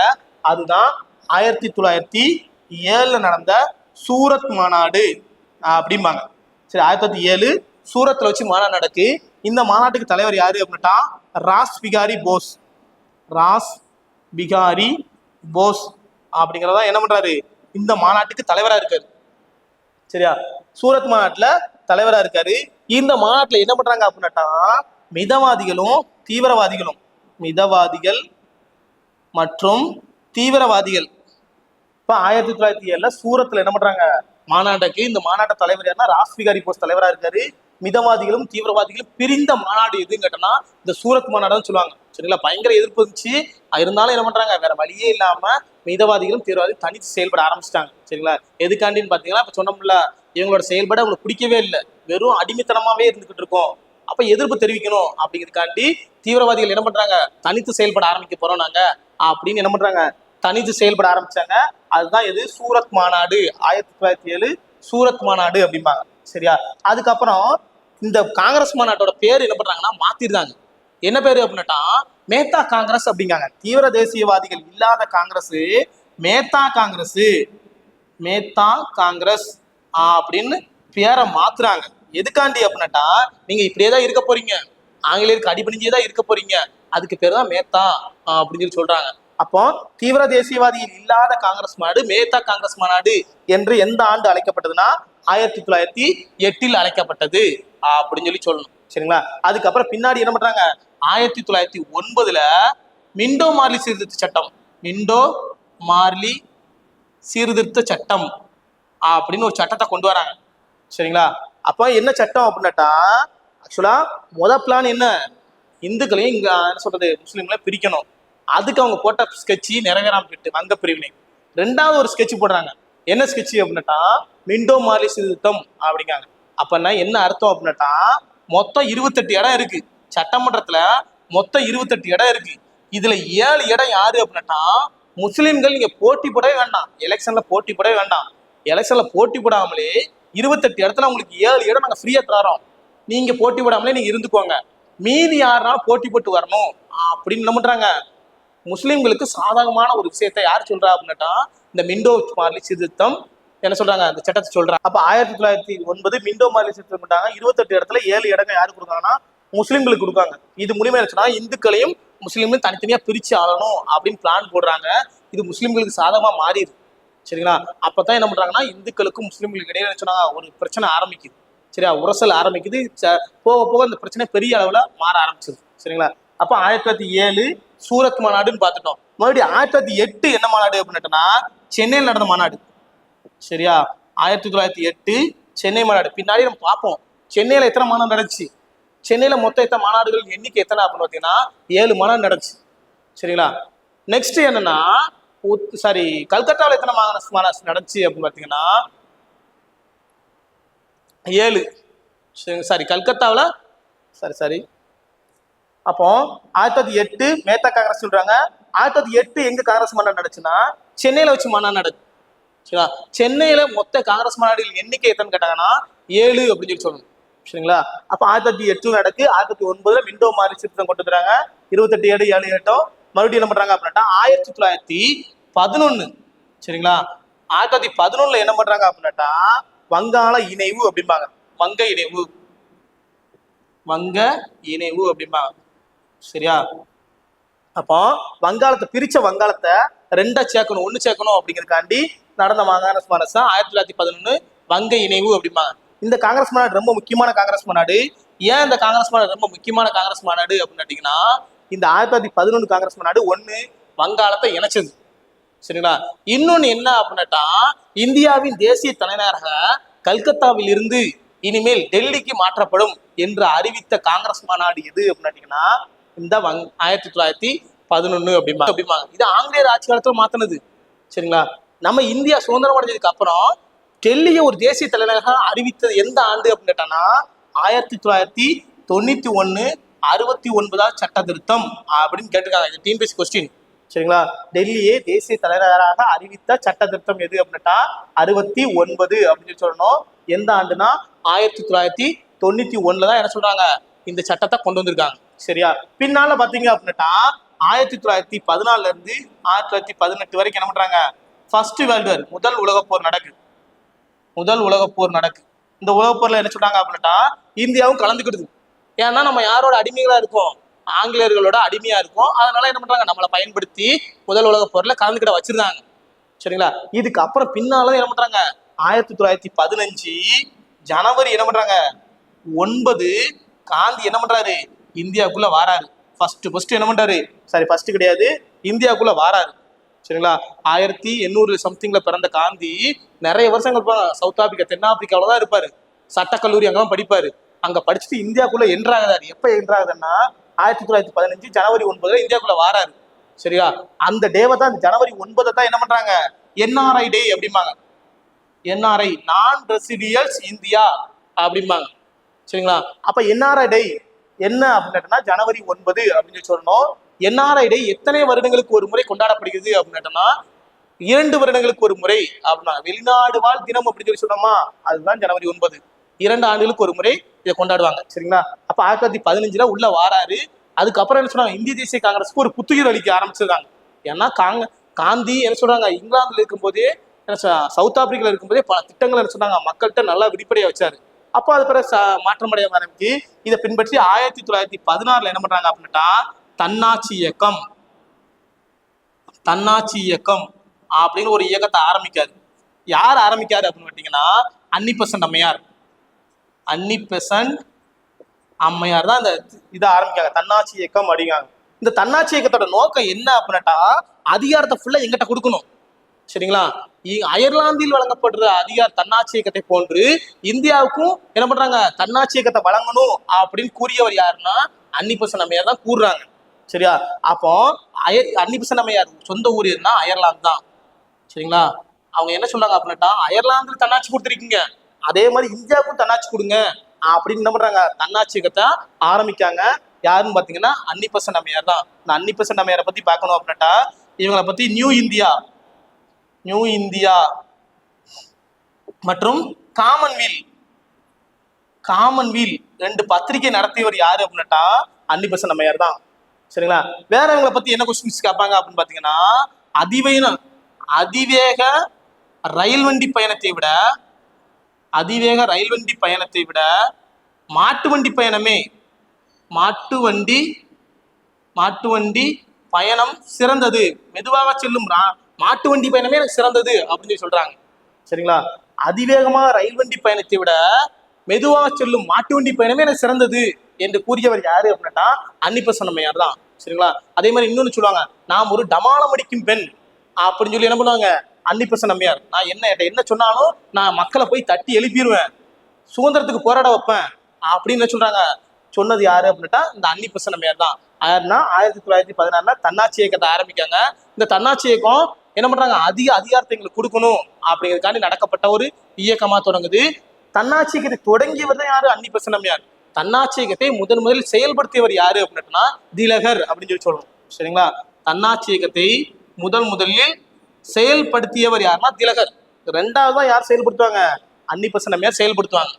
அதுதான் 1907 நடந்த சூரத் மாநாடு அப்படிம்பாங்க. சரி, 1907 சூரத்ல வச்சு மாநாடு நடக்கு. இந்த மாநாட்டுக்கு தலைவர் யாரு அப்படின்னா ராஸ் பிகாரி போஸ் அப்படிங்கிறதா என்ன பண்றாரு இந்த மாநாட்டுக்கு தலைவரா இருக்காரு. சரியா? சூரத் மாநாட்டுல தலைவரா இருக்காரு. இந்த மாநாட்டுல என்ன பண்றாங்க அப்படின்னா மிதவாதிகள் மற்றும் தீவிரவாதிகள் இப்ப 1907 சூரத்ல என்ன பண்றாங்க மாநாட்டுக்கு. இந்த மாநாட்ட தலைவர் யாருன்னா ராஸ் பிகாரி போஸ் தலைவரா இருக்காரு. மிதவாதிகளும் தீவிரவாதிகளும் பிரிந்த மாநாடு எதுன்னு கேட்டோம்னா இந்த சூரத் மாநாடுன்னு சொல்லுவாங்க. சரிங்களா? பயங்கர எதிர்ப்பு இருந்துச்சு, இருந்தாலும் என்ன பண்றாங்க வேற வழியே இல்லாம மிதவாதிகளும் தீவிரவாதிகளும் தனித்து செயல்பட ஆரம்பிச்சிட்டாங்க. சரிங்களா? எதுக்காண்டின்னு பாத்தீங்கன்னா இப்ப சொன்னோம்ல இவங்களோட செயல்பாடு அவங்களுக்கு பிடிக்கவே இல்லை, வெறும் அடிமைத்தனமாவே இருந்துகிட்டு இருக்கோம், அப்ப எதிர்ப்பு தெரிவிக்கணும் அப்படிங்கிறதுக்காண்டி தீவிரவாதிகள் என்ன பண்றாங்க தனித்து செயல்பட ஆரம்பிக்க போறோம் நாங்க அப்படின்னு என்ன பண்றாங்க தனித்து செயல்பட ஆரம்பிச்சாங்க. அதுதான் எது சூரத் மாநாடு, 1907 சூரத் மாநாடு அப்படிம்பாங்க. சரியா? அதுக்கப்புறம் இந்த காங்கிரஸ் மாநாட்டோட பேர் என்ன பண்றாங்கன்னா மாத்திருந்தாங்க. என்ன பேரு அப்படின்னா மேத்தா காங்கிரஸ் அப்படிங்காங்க. தீவிர தேசியவாதிகள் இல்லாத காங்கிரஸ் மேத்தா காங்கிரஸ் அப்படின்னு பேரை மாத்துறாங்க. எதுக்காண்டி அப்படின்னா நீங்க இப்படியேதான் இருக்க போறீங்க, ஆங்கிலேயருக்கு அடிபணிஞ்சேதான் இருக்க போறீங்க, அதுக்கு பேர் தான் மேத்தா அப்படின்னு சொல்றாங்க. அப்போ தீவிர தேசியவாதிகள் இல்லாத காங்கிரஸ் மாநாடு மேத்தா காங்கிரஸ் மாநாடு என்று எந்த ஆண்டு அழைக்கப்பட்டதுன்னா 1908 அழைக்கப்பட்டது அப்படின்னு சொல்லணும். சரிங்களா? அதுக்கப்புறம் பின்னாடி என்ன பண்றாங்க 1909 மிண்டோ மார்லி சீர்திருத்த சட்டம் அப்படின்னு ஒரு சட்டத்தை கொண்டு வராங்க. சரிங்களா? அப்ப என்ன சட்டம் அப்படின்னாட்டா ஆக்சுவலா பிளான் என்ன, இந்துக்களையும் இங்க என்ன சொல்றது முஸ்லீம்களை பிரிக்கணும். அதுக்கு அவங்க போட்ட ஸ்கெட்சி நிறைவேறாம போயிட்டு வங்க பிரிவினை. 2வது ஒரு ஸ்கெட்ச் போடுறாங்க. என்ன ஸ்கெட்ச் அப்படின்னாட்டா மிண்டோ மார்லி சீர்திருத்தம் அப்படிங்காங்க. அப்பன்னா என்ன அர்த்தம் அப்படின்னாட்டா மொத்தம் 28 இடம் இருக்கு சட்டமன்றத்துல, மொத்தம் 28 இடம் இருக்கு. இதுல 7 இடம் யாரு அப்படின்னா முஸ்லிம்கள். நீங்க போட்டி போடவே வேண்டாம், எலெக்ஷன்ல போட்டி போடவே வேண்டாம். எலெக்ஷன்ல போட்டி போடாமலே 28 இடத்துல உங்களுக்கு 7 இடம் நாங்க ஃப்ரீயா தரோம். நீங்க போட்டி போடாமலே நீங்க இருந்துக்கோங்க. மீதி யாருனாலும் போட்டி போட்டு வரணும் அப்படின்னு என்ன பண்றாங்க, முஸ்லிம்களுக்கு சாதகமான ஒரு விஷயத்தை யார் சொல்றா அப்படின்னா இந்த மிண்டோ மார்லி சீர்திருத்தம் என்ன சொல்றாங்க, அந்த சட்டத்தை சொல்றாங்க. அப்ப 1909 மிண்டோ மார்லி சீர்திருத்தம் பண்ணாங்க. 28 இடத்துல 7 இடங்கள் யாரு கொடுக்காங்கன்னா முஸ்லிம்களுக்கு கொடுக்காங்க. இது மூலியமா என்ன சொன்னா இந்துக்களையும் முஸ்லீம்களும் தனித்தனியா பிரிச்சு ஆளணும் அப்படின்னு பிளான் போடுறாங்க. இது முஸ்லிம்களுக்கு சாதகமா மாறிடுது. சரிங்களா? அப்பதான் என்ன பண்றாங்கன்னா இந்துக்களுக்கும் முஸ்லிம்களுக்கு இடையே என்ன சொன்னாங்க ஒரு பிரச்சனை ஆரம்பிக்குது. சரியா? உரசல் ஆரம்பிக்குது. போக போக அந்த பிரச்சனை பெரிய அளவுல மாற ஆரம்பிச்சது. சரிங்களா? அப்ப 1907 சூரத் மாநாடுன்னு பார்த்துட்டோம். மறுபடியும் 1908 என்ன மாநாடு அப்படின்னா சென்னையில் நடந்த மாநாடு. சரியா? 1908 சென்னை மாநாடு. பின்னாடி நம்ம பார்ப்போம் சென்னையில எத்தனை மாநாடு நடந்துச்சு, சென்னையில மொத்தம் எத்தனை மாநாடுகள் எண்ணிக்கை எத்தனை அப்படின்னு பார்த்தீங்கன்னா 7 மாநாடு நடந்துச்சு. சரிங்களா? நெக்ஸ்ட் என்னன்னா சாரி கல்கத்தாவில் எத்தனை மாநாடு நடந்துச்சு அப்படின்னு பார்த்தீங்கன்னா 7. சாரி கல்கத்தாவில் சரி அப்போ 1908 மேத்தா காங்கிரஸ் சொல்றாங்க. 1908 எங்க காங்கிரஸ் மாநாடு நடந்துச்சுன்னா சென்னையில வச்சு மாநாடு நடக்குது. சரிங்களா? சென்னையில மொத்த காங்கிரஸ் மாநாடுகள் எண்ணிக்கை எத்தனை கேட்டாங்கன்னா 7 அப்படின்னு சொல்லி சொல்லணும். சரிங்களா? அப்ப 1908 நடக்கு. 1909 மிண்டோ மார்லி சீர்திருத்தம் கொண்டு வராங்க. 28 7 7 8 மறுபடியும் என்ன பண்றாங்க அப்படின்னா 1911. சரிங்களா? 1911 என்ன பண்றாங்க அப்படின்னா வங்காள இணைவு அப்படிம்பாங்க. வங்க இணைவு அப்படிம்பாங்க. சரியா? அப்போ வங்காளத்தை பிரிச்ச வங்காளத்தை 2 சேர்க்கணும், 1 சேர்க்கணும் அப்படிங்கிறதுக்காண்டி நடந்த காங்கிரஸ் மாநாடு தான் 1911 வங்க இணைவு அப்படிம்பாங்க. இந்த காங்கிரஸ் மாநாடு ரொம்ப முக்கியமான காங்கிரஸ் மாநாடு. ஏன் இந்த காங்கிரஸ் மாநாடு ரொம்ப முக்கியமான காங்கிரஸ் மாநாடு அப்படின்னு கேட்டீங்கன்னா இந்த 1911 காங்கிரஸ் மாநாடு 1 வங்காளத்தை இணைச்சது. சரிங்களா? இன்னொன்னு என்ன அப்படின்னா இந்தியாவின் தேசிய தலைநகராக கல்கத்தாவில் இருந்து இனிமேல் டெல்லிக்கு மாற்றப்படும் என்று அறிவித்த காங்கிரஸ் மாநாடு எது அப்படின்னா இந்த 1911 அப்படிம்பாங்க. இது ஆங்கிலேயர் ஆட்சி காலத்துல மாத்தினது. சரிங்களா? நம்ம இந்தியா சுதந்திரம் அடைஞ்சதுக்கு அப்புறம் டெல்லியை ஒரு தேசிய தலைநகராக அறிவித்தது எந்த ஆண்டு அப்படின்னு கேட்டானா 1991 69வது சட்ட திருத்தம் அப்படின்னு கேட்டிருக்காங்க. இது டிஎன்பிஎஸ்சி கொஸ்டின். சரிங்களா? டெல்லியை தேசிய தலைநகராக அறிவித்த சட்ட திருத்தம் எது அப்படின்னா 69 அப்படின்னு சொல்லணும். எந்த ஆண்டுனா 1991 தான் என்ன சொல்றாங்க இந்த சட்டத்தை கொண்டு வந்திருக்காங்க. சரியா? பின்னால பாத்தீங்க அப்படின்னா 1914 இருந்து 1918 வரைக்கும் என்ன பண்றாங்க ஃபர்ஸ்ட் வேர்ல்டு வார் முதல் உலகப் போர் நடக்குது. இந்த உலகப் போர்ல என்ன சொல்றாங்க அப்படின்னா இந்தியாவும் கலந்துக்கிடுது. ஏன்னா நம்ம யாரோட அடிமைகளா இருக்கோம், ஆங்கிலேயர்களோட அடிமையா இருக்கும். அதனால என்ன பண்றாங்க நம்மளை பயன்படுத்தி முதல் உலகப் போர்ல கலந்துக்கிட வச்சிருந்தாங்க. சரிங்களா? இதுக்கு அப்புறம் பின்னால என்ன பண்றாங்க 1915 ஜனவரி என்ன பண்றாங்க 9 காந்தி என்ன பண்றாரு இந்தியாவுக்குள்ள வாராரு. ஃபர்ஸ்ட் என்ன பண்றாரு, சாரி ஃபர்ஸ்ட் கிடையாது, இந்தியாவுக்குள்ள வாராரு. சரிங்களா? 1800 சம்திங்ல பிறந்த காந்தி நிறைய வருஷங்கள் இருப்பாங்க. சவுத் ஆப்பிரிக்கா தென்னாப்பிரிக்காவில தான் இருப்பாரு. சட்டக்கல்லூரி அங்கெல்லாம் படிப்பாரு. அங்க படிச்சுட்டு இந்தியாவுக்குள்ள என்ட்ராகுதாரு. எப்ப என்ட்ராகுதுன்னா 1915 ஜனவரி 9 இந்தியாவுக்குள்ள வாராரு. சரியா? அந்த டேவை தான் ஜனவரி 9 தான் என்ன பண்றாங்க என்ஆர்ஐ டே அப்படிம்பாங்க. என்ஆர்ஐ நான் ரெசிடியல்ஸ் இந்தியா அப்படிம்பாங்க. சரிங்களா? அப்ப என்ஆர்ஐ டே என்ன அப்படின்னா ஜனவரி 9 அப்படின்னு சொல்லணும். என்ஆர்ஐ டே எத்தனை வருடங்களுக்கு ஒரு முறை கொண்டாடப்படுகிறது அப்படின்னா 2 வருடங்களுக்கு ஒரு முறை அப்படின்னா வெளிநாடு வாழ் தினம் அப்படின்னு சொல்லி சொன்னோமா அதுதான் ஜனவரி 9. 2 ஆண்டுகளுக்கு ஒரு முறை இதை கொண்டாடுவாங்க. சரிங்களா? அப்ப 1915 உள்ள வாராரு. அதுக்கப்புறம் என்ன சொன்னாங்க இந்திய தேசிய காங்கிரஸ்க்கு ஒரு புத்துயிர் அளிக்க ஆரம்பிச்சிருக்காங்க. ஏன்னா காந்தி என்ன சொல்றாங்க இங்கிலாந்துல இருக்கும்போதே சவுத் ஆப்பிரிக்கால இருக்கும்போதே பல திட்டங்கள் என்ன சொன்னாங்க மக்கள்கிட்ட நல்லா வெளிப்படையா வச்சாரு. அப்போ அது பிறகு மாற்றமடைய ஆரம்பிச்சு இதை பின்பற்றி 1916 என்ன பண்றாங்க அப்படின்னா தன்னாட்சி இயக்கம் அப்படின்னு ஒரு இயக்கத்தை ஆரம்பிக்காரு. யார் ஆரம்பிக்காரு அப்படின்னு கேட்டீங்கன்னா அன்னி பெசன்ட் அம்மையார் தான் இந்த இதை ஆரம்பிக்காங்க தன்னாட்சி இயக்கம் அப்படிங்காங்க. இந்த தன்னாட்சி இயக்கத்தோட நோக்கம் என்ன அப்படின்னா அதிகாரத்தை ஃபுல்லா எங்கிட்ட கொடுக்கணும். சரிங்களா? அயர்லாந்தில் வழங்கப்படுற தன்னாட்சி இயக்கத்தை போன்று இந்தியாவுக்கும் என்ன பண்றாங்க தன்னாட்சி இயக்கத்தை வழங்கணும் அப்படின்னு கூறியவர் யாருன்னா அன்னி பெசன்ட் அம்மையார் தான் கூறுறாங்க. சரியா? அப்போ அன்னி பெசன்ட் அம்மையார் சொந்த ஊர் என்ன அயர்லாந்து தான். சரிங்களா? அவங்க என்ன சொல்றாங்க அப்படின்னா அயர்லாந்துல தன்னாட்சி கொடுத்துருக்கீங்க, அதே மாதிரி இந்தியாவுக்கும் தன்னாட்சி கொடுங்க அப்படின்னு என்ன பண்றாங்க தன்னாட்சி இயக்கத்தை ஆரம்பிக்காங்க. யாருன்னு பாத்தீங்கன்னா அன்னிபெசன்ட் அம்மையார் தான். இந்த அன்னிபெசன்ட் அம்மையாரை பத்தி பார்க்கணும் அப்படின்னா இவங்களை பத்தி நியூ இந்தியா மற்றும் காமன்வீல் 2 பத்திரிகை நடத்தியவர் யாரு அப்படின்னா அன்னிபெசன்ட் அம்மையார் தான். சரிங்களா? வேற இவங்களை பத்தி என்ன கொஸ்டின்ஸ் கேட்பாங்க அப்படின்னு பாத்தீங்கன்னா அதிவேக ரயில் வண்டி பயணத்தை விட மாட்டு வண்டி பயணம் சிறந்தது. மெதுவாக செல்லும் மாட்டு வண்டி பயணமே எனக்கு சிறந்தது அப்படின்னு சொல்றாங்க. சரிங்களா? அதிவேகமாக ரயில் வண்டி பயணத்தை விட மெதுவாக செல்லும் மாட்டு வண்டி பயணமே எனக்கு சிறந்தது என்று கூறியவர் யாரு அப்படின்னா அன்னிபெசன்ட் அம்மையார் தான். சரிங்களா? அதே மாதிரி இன்னொன்னு சொல்லுவாங்க, நாம் ஒரு டமாலம் அடிக்கும் பெண் அப்படின்னு சொல்லி என்ன பண்ணுவாங்க அன்னிபெசன்ட் அம்மையார். நான் என்ன சொன்னாலும் நான் மக்களை போய் தட்டி எழுப்பிடுவேன், சுதந்திரத்துக்கு போராட வைப்பேன் அப்படின்னு சொல்றாங்க. சொன்னது யாரு அப்படின்னா இந்த அன்னிபெசன்ட் அம்மையார் தான். யாருன்னா 1916 தன்னாட்சி இயக்கத்தை ஆரம்பிக்காங்க. இந்த தன்னாட்சி இயக்கம் என்ன பண்றாங்க, அதிக அதிகாரத்தை எங்களுக்கு கொடுக்கணும் அப்படிங்கிறதுக்காண்டி நடக்கப்பட்ட ஒரு இயக்கமா தொடங்குது. தன்னாட்சி இயக்கத்தை தொடங்கியவர் தான் யாரு, அன்னிபெசன்ட் அம்மையார். தன்னாட்சி இயக்கத்தை முதலில் செயல்படுத்தியவர் யாரு அப்படின்னா திலகர் அப்படின்னு சொல்லி சொல்லணும். சரிங்களா? தன்னாட்சி இயக்கத்தை முதலில் செயல்படுத்தியவர் யாருன்னா திலகர். 2வது தான் யார் செயல்படுத்துவாங்க, அன்னிபெசன்ட் அம்மையார் செயல்படுத்துவாங்க.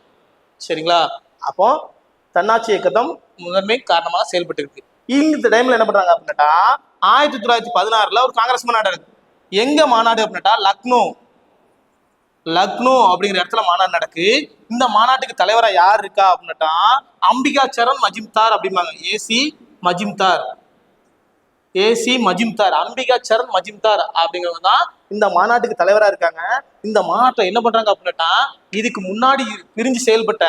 சரிங்களா? அப்போ தன்னாட்சி இயக்கத்தம் முதன்மை காரணமாக செயல்பட்டு இருக்கு. இந்த டைம்ல என்ன பண்றாங்க அப்படின்னா 1916 ஒரு காங்கிரஸ் மாநாடு இருக்கு. எங்க மாநாடு அப்படின்னா லக்னோ அப்படிங்கிற இடத்துல மாநாடு நடக்கு. இந்த மாநாட்டுக்கு தலைவரா யார் இருக்கா அப்படின்னா அம்பிகா சரண் மஜும்தார் அப்படிம்பாங்க. ஏசி மஜும்தார் அம்பிகா சரண் மஜும்தார் அப்படிங்கிறவங்க தான் இந்த மாநாட்டுக்கு தலைவரா இருக்காங்க. இந்த மாநாட்டை என்ன பண்றாங்க அப்படின்னா இதுக்கு முன்னாடி பிரிஞ்சு செயல்பட்ட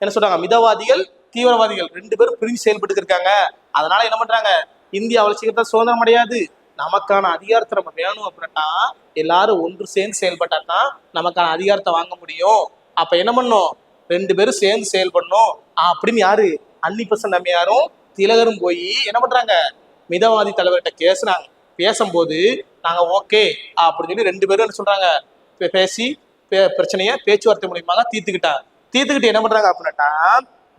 என்ன சொல்றாங்க மிதவாதிகள் தீவிரவாதிகள் 2 பேரும் பிரிஞ்சு செயல்பட்டு இருக்காங்க. அதனால என்ன பண்றாங்க, இந்தியா வளர்ச்சிக்கு சுதந்திரம் அடையாது, நமக்கான அதிகாரத்தை நம்ம வேணும் அப்படின்னா எல்லாரும் ஒன்று சேர்ந்து செயல்பட்டா தான் நமக்கான அதிகாரத்தை வாங்க முடியும். அப்ப என்ன பண்ணும், 2 பேரும் சேர்ந்து செயல்படணும் அப்படின்னு யாரு அன்னிபெசன்ட் அம்மையாரும் திலகரும் போய் என்ன பண்றாங்க மிதவாதி தலைவர்கிட்ட பேசும்போது நாங்க ஓகே அப்படின்னு சொல்லி 2 பேரும் என்ன சொல்றாங்க பேசி பிரச்சனைய பேச்சுவார்த்தை மூலியமாக தீர்த்துக்கிட்டு என்ன பண்றாங்க அப்படின்னா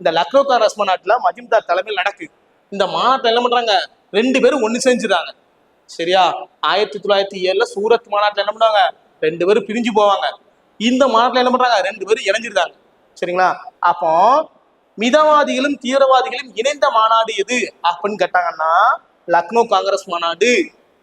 இந்த லக்னோ காங்கிரஸ் மாநாட்டுல மஜும்தார் தலைமையில் நடக்கு. இந்த மாநாட்டை என்ன பண்றாங்க 2 பேரும் ஒண்ணு செஞ்சுறாங்க. சரியா? 1907 சூரத் மாநாட்டுல என்ன பண்ணுவாங்க 2 பேரும் பிரிஞ்சு போவாங்க. இந்த மாநாட்டுல என்ன பண்றாங்க 2 பேரும் இணைஞ்சிருந்தாங்க. சரிங்களா? அப்போ மிதவாதிகளும் தீவிரவாதிகளும் இணைந்த மாநாடு எது அப்படின்னு கேட்டாங்கன்னா லக்னோ காங்கிரஸ் மாநாடு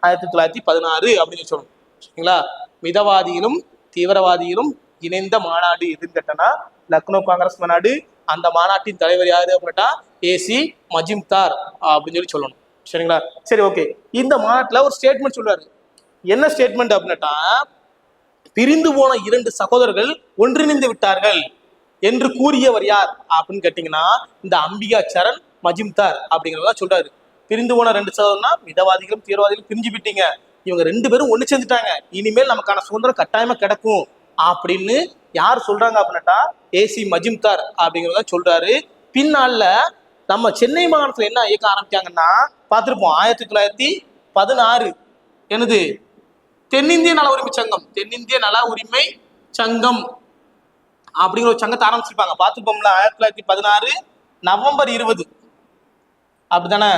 1916 அப்படின்னு சொல்லணும். சரிங்களா? மிதவாதிகளும் தீவிரவாதிகளும் இணைந்த மாநாடு எதுன்னு கேட்டனா லக்னோ காங்கிரஸ் மாநாடு. அந்த மாநாட்டின் தலைவர் யாரு அப்படின்னா ஏசி மஜும்தார் அப்படின்னு சொல்லி சொல்லணும். சரிங்களா? சரி, ஓகே. இந்த மாநாட்டுல ஒரு ஸ்டேட்மெண்ட் சொல்றாரு. என்ன ஸ்டேட்மெண்ட் அப்படின்னா பிரிந்து போன 2 சகோதரர்கள் ஒன்றிணைந்து விட்டார்கள் என்று கூறியவர் யார் அப்படின்னு கேட்டீங்கன்னா இந்த அம்பிகா சரண் மஜும்தார் அப்படிங்கிறதா சொல்றாரு. பிரிந்து போன 2 சகோதரனா மிதவாதிகளும் தீவிரவாதிகளும் பிரிஞ்சு விட்டீங்க, இவங்க 2 பேரும் ஒண்ணு சேர்ந்துட்டாங்க, இனிமேல் நமக்கான சுதந்திரம் கட்டாயமா கிடைக்கும் அப்படின்னு யார் சொல்றாங்க அப்படின்னா ஏசி மஜும்தார் அப்படிங்கிறத சொல்றாரு. பின்னால நம்ம சென்னை மாகாணத்துல என்ன இயக்கம் ஆரம்பிச்சாங்கன்னா பார்த்திருப்போம். 1916 என்னது தென்னிந்திய நல உரிமை சங்கம் அப்படிங்கிற ஒரு சங்கத்தை ஆரம்பிச்சிருப்பாங்க. பார்த்துப்போம்ல 1916 நவம்பர் 20 அப்படித்தானே.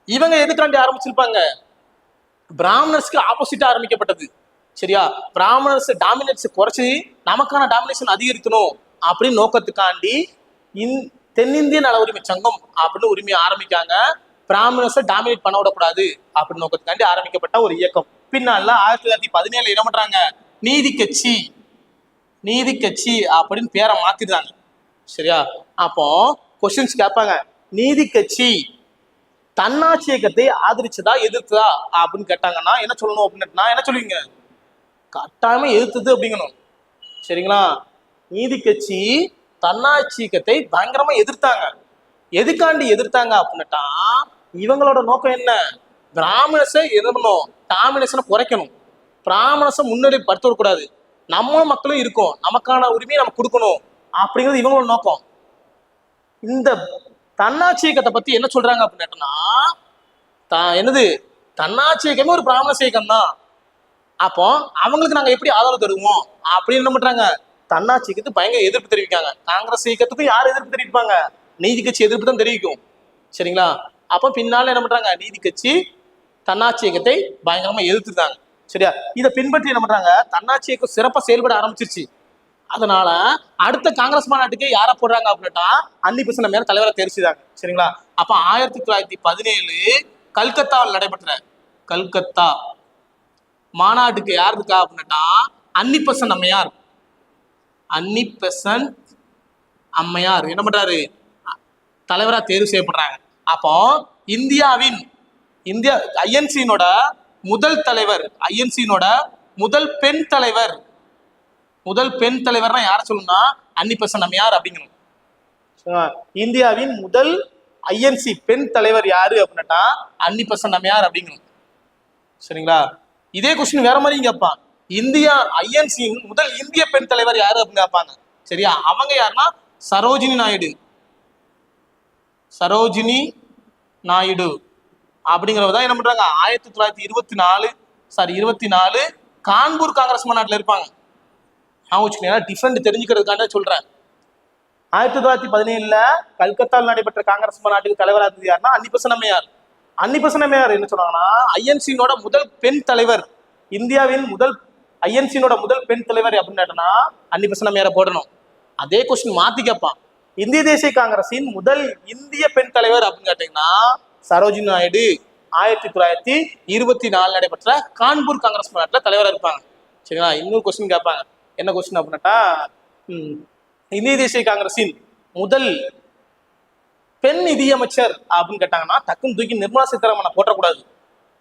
இவங்க எதுக்காண்டி ஆரம்பிச்சிருப்பாங்க, பிராமணர்ஸ்க்கு ஆப்போசிட்டா ஆரம்பிக்கப்பட்டது. சரியா? பிராமணர்ஸ் டாமினேட்ஸ் குறைச்சி நமக்கான டாமினேஷன் அதிகரிக்கணும் அப்படின்னு நோக்கத்துக்காண்டி தென்னிந்திய நல உரிமை சங்கம் அப்படின்னு உரிமையை ஆரம்பிக்காங்க. பிராமணர்ஸை டாமினேட் பண்ண விடக்கூடாது அப்படின்னு நோக்கத்துக்காண்டி ஆரம்பிக்கப்பட்ட ஒரு இயக்கம். பின்னால 1917 என்ன பண்றாங்க நீதி கட்சி அப்படின்னு பேரை மாத்திடுறாங்க. சரியா? அப்போ கொஸ்டின்ஸ் கேட்பாங்க, நீதி கட்சி தன்னாட்சி இயக்கத்தை ஆதரிச்சதா எதிர்த்ததா அப்படின்னு கேட்டாங்கன்னா என்ன சொல்லணும் அப்படின்னா என்ன சொல்லுவீங்க, கட்டாயமா எதிர்த்தது அப்படிங்கணும். சரிங்களா? நீதி கட்சி தன்னாட்சி இயக்கத்தை பயங்கரமா எதிர்த்தாங்க. எதுக்காண்டி எதிர்த்தாங்க அப்படின்னா இவங்களோட நோக்கம் என்ன, பிராமணஸை எதிர்க்கணும், டாமினேஷனை குறைக்கணும், பிராமணஸை முன்னாடி படுத்தக்கூடாது, நம்ம மக்களும் இருக்கோம், நமக்கான உரிமையை நம்ம கொடுக்கணும் அப்படிங்கிறது இவங்களோட நோக்கம். இந்த தன்னாட்சி இயக்கத்தை பத்தி என்ன சொல்றாங்க அப்படின்னா என்னது தன்னாட்சி இயக்கமே ஒரு பிராமண இயக்கம் தான். அப்போ அவங்களுக்கு நாங்க எப்படி ஆதரவு தருவோம் அப்படின்னு என்ன பண்றாங்க, தன்னாட்சி இயக்கத்துக்கு பயங்கர எதிர்ப்பு தெரிவிக்காங்க. காங்கிரஸ் இயக்கத்துக்கும் யார் எதிர்ப்பு தெரிவிப்பாங்க, நீதி கட்சி எதிர்ப்பு தான் தெரிவிக்கும். சரிங்களா. அப்ப பின்னால என்ன பண்றாங்க, நீதி கட்சி தன்னாட்சி இயக்கத்தை பயங்கரமா எதிர்த்துட்டாங்க. சரியா. இதை பின்பற்றி என்ன பண்றாங்க, தன்னாட்சி இயக்கம் சிறப்பா செயல்பட ஆரம்பிச்சிருச்சு. அதனால அடுத்த காங்கிரஸ் மாநாட்டுக்கு யாரை போடுறாங்க அப்படின்னா அன்னி பெசன்ட் அம்மையார் தலைவரை தெரிச்சுதாங்க. சரிங்களா. அப்ப 1917 கல்கத்தாவில் நடைபெற்ற கல்கத்தா மாநாட்டுக்கு யார் இருக்கா அப்படின்னா அன்னி பெசன்ட் அம்மையார். அன்னி பெசன்ட் அம்மையார் என்ன பண்றாரு, தலைவரா தேர்வு செய்யப்படுறாங்க. அப்போ இந்தியா ஐஎன்சியினோட முதல் தலைவர், ஐஎன்சியினோட முதல் பெண் தலைவர், முதல் பெண் தலைவர்னா யார சொல்லணும்னா அன்னி பெசன்ட் அம்மையார் அப்படிங்கணும். இந்தியாவின் முதல் ஐஎன்சி பெண் தலைவர் யாரு அப்படின்னா அன்னி பெசன்ட் அம்மையார் அப்படிங்கணும். சரிங்களா. இதே கொஸ்டின் வேற மாதிரி கேட்பான், இந்தியா ஐஎன்சி முதல் இந்திய பெண் தலைவர் யாரு அப்படின்னு கேட்பாங்க. சரியா. அவங்க யாருன்னா சரோஜினி நாயுடு. சரோஜினி நாயுடு அப்படிங்கிறவங்க தான் என்ன பண்றாங்க 1924 கான்பூர் காங்கிரஸ் மாநாட்டில் இருப்பாங்க. டிஃபரெண்ட் தெரிஞ்சுக்கிறதுக்காக சொல்றேன். 1917 கல்கத்தாவில் நடைபெற்ற காங்கிரஸ் மாநாட்டுக்கு தலைவராக இருந்தது யாருன்னா அன்னி பெசன்ட் அம்மையார். அன்னி பெசன்ட் அம்மையார் என்ன சொன்னாங்கன்னா ஐஎன்சியோட முதல் பெண் தலைவர், இந்தியாவின் முதல் ஐஎன்சியோட முதல் பெண் தலைவர் அப்படின்னு அன்னி பெசன்ட் அம்மையாரை போடணும். அதே கொஸ்டின் மாத்தி கேட்பான், இந்திய தேசிய காங்கிரசின் முதல் இந்திய பெண் தலைவர் அப்படின்னு கேட்டீங்கன்னா சரோஜினி நாயுடு 1924 நடைபெற்ற கான்பூர் காங்கிரஸ் மாநாட்டில் தலைவராக இருப்பாங்க. சரிங்களா. இன்னொரு கொஸ்டின் கேட்பாங்க, என்ன கொஸ்டின் அப்படின்னாட்டா இந்திய தேசிய காங்கிரசின் முதல் பெண் நிதியமைச்சர் அப்படின்னு கேட்டாங்கன்னா டக்குன்னு தூக்கி நிர்மலா சீதாராமனை போட்டக்கூடாது.